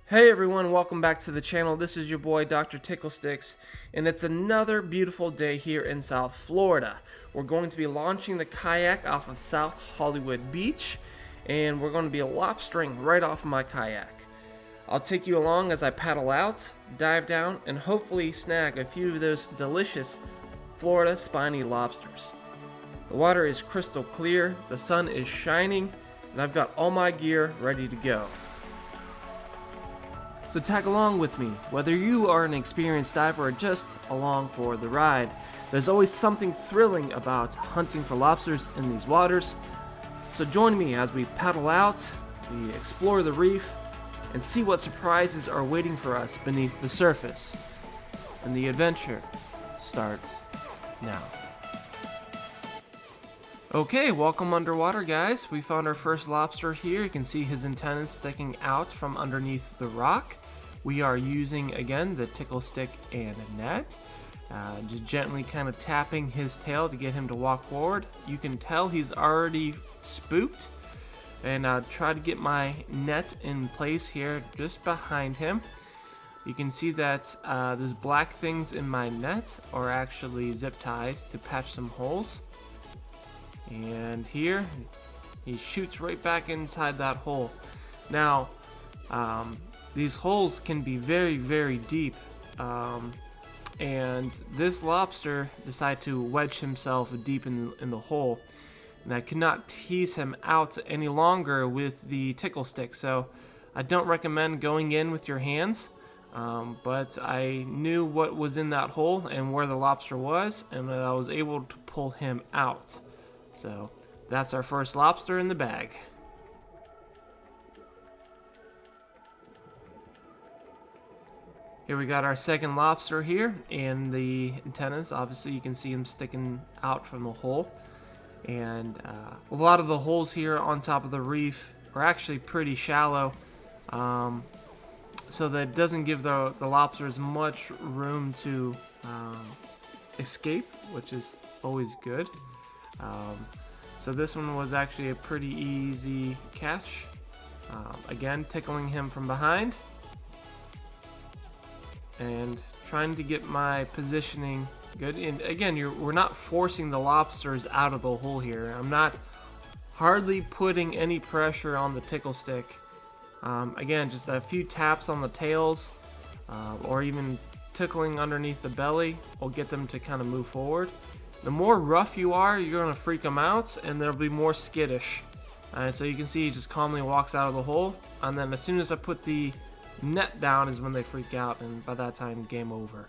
Hey everyone, welcome back to the channel. This is your boy Dr. Ticklesticks, and it's another beautiful day here in South Florida. We're going to be launching the kayak off of South Hollywood Beach, and we're going to be lobstering right off of my kayak. I'll take you along as I paddle out, dive down, and hopefully snag a few of those delicious Florida spiny lobsters. The water is crystal clear, the sun is shining, and I've got all my gear ready to go. So tag along with me. Whether you are an experienced diver or just along for the ride, there's always something thrilling about hunting for lobsters in these waters. So join me as we paddle out, we explore the reef, and see what surprises are waiting for us beneath the surface. And the adventure starts now. Okay, welcome underwater, guys. We found our first lobster here. You can see his antennas sticking out from underneath the rock. We are using, again, the tickle stick and a net. Just gently kind of tapping his tail to get him to walk forward. You can tell he's already spooked. And try to get my net in place here just behind him. You can see that those black things in my net are actually zip ties to patch some holes. And here, he shoots right back inside that hole. Now, these holes can be very, very deep. And this lobster decided to wedge himself deep in the hole. And I could not tease him out any longer with the tickle stick. So I don't recommend going in with your hands. But I knew what was in that hole and where the lobster was. And I was able to pull him out. So that's our first lobster in the bag. Here we got our second lobster here, and the antennas, obviously you can see them sticking out from the hole. And a lot of the holes here on top of the reef are actually pretty shallow, so that it doesn't give the lobsters much room to escape, which is always good. So this one was actually a pretty easy catch. Again, tickling him from behind and trying to get my positioning good. And again, we're not forcing the lobsters out of the hole here. I'm not hardly putting any pressure on the tickle stick. Again, just a few taps on the tails or even tickling underneath the belly will get them to kind of move forward. The more rough you are, you're going to freak them out, and they'll be more skittish. So you can see he just calmly walks out of the hole, and then as soon as I put the net down is when they freak out, and by that time, game over.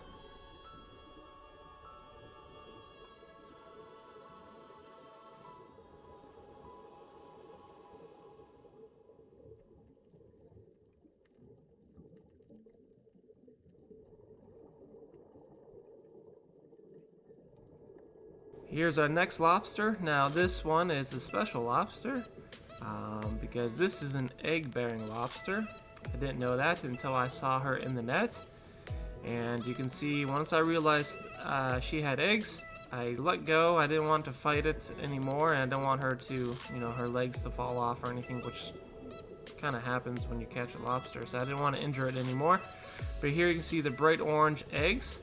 Here's our next lobster. Now this one is a special lobster because this is an egg-bearing lobster. I didn't know that until I saw her in the net. And you can see once I realized she had eggs, I let go. I didn't want to fight it anymore, and I don't want her to, her legs to fall off or anything, which kind of happens when you catch a lobster. So I didn't want to injure it anymore. But here you can see the bright orange eggs.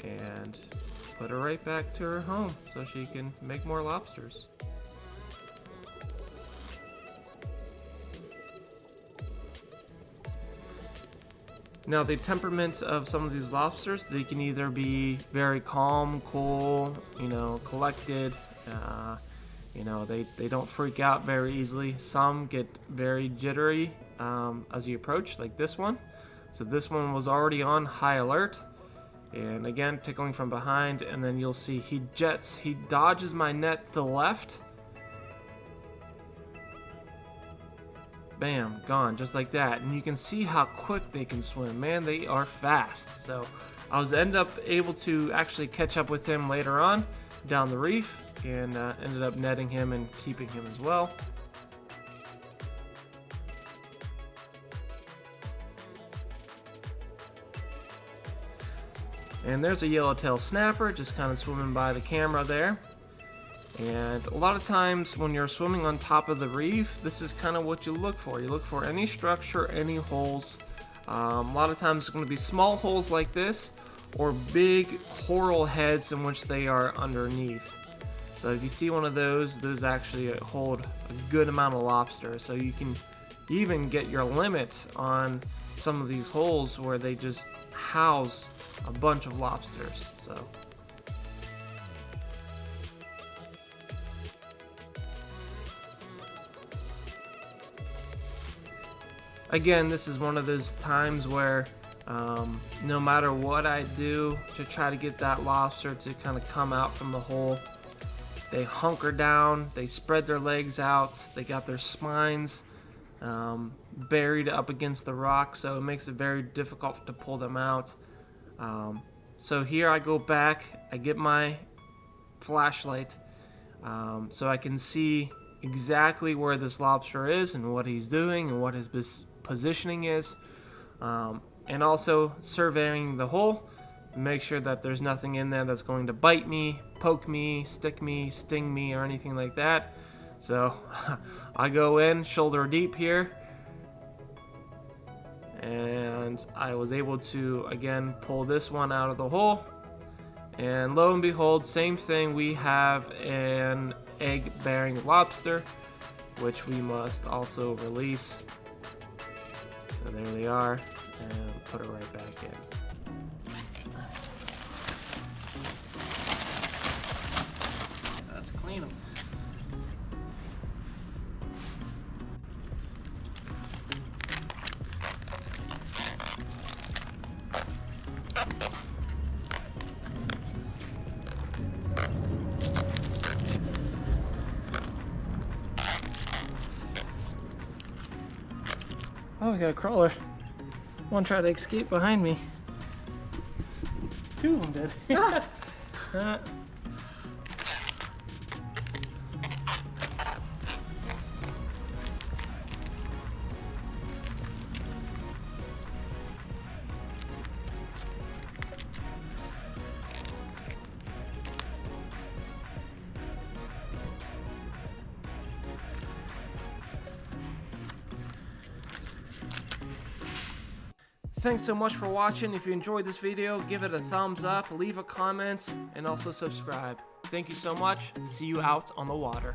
And put her right back to her home so she can make more lobsters. Now the temperaments of some of these lobsters, they can either be very calm, cool, collected, they don't freak out very easily. Some get very jittery as you approach, like this one. So this one was already on high alert. And again, tickling from behind, and then you'll see he dodges my net to the left. Bam, gone, just like that. And you can see how quick they can swim. Man, they are fast. So I was able to actually catch up with him later on down the reef, and ended up netting him and keeping him as well. And there's a yellowtail snapper just kind of swimming by the camera there. And a lot of times when you're swimming on top of the reef, this is kind of what you look for. You look for any structure, any holes. A lot of times it's going to be small holes like this, or big coral heads in which they are underneath. So if you see one of those actually hold a good amount of lobster. So you can even get your limit on some of these holes where they just house a bunch of lobsters. So again, this is one of those times where no matter what I do to try to get that lobster to kind of come out from the hole, they hunker down, they spread their legs out, they got their spines buried up against the rock, so it makes it very difficult to pull them out. So here I go back, I get my flashlight so I can see exactly where this lobster is and what he's doing and what his positioning is, and also surveying the hole, make sure that there's nothing in there that's going to bite me, poke me, stick me, sting me, or anything like that. So I go in shoulder deep here, and I was able to again pull this one out of the hole, and lo and behold, same thing, we have an egg-bearing lobster, which we must also release. So there they are, and put it right back in. Let's clean them. Oh, we got a crawler. One tried to escape behind me. Two of them did. Thanks so much for watching. If you enjoyed this video, give it a thumbs up, leave a comment, and also subscribe. Thank you so much. See you out on the water.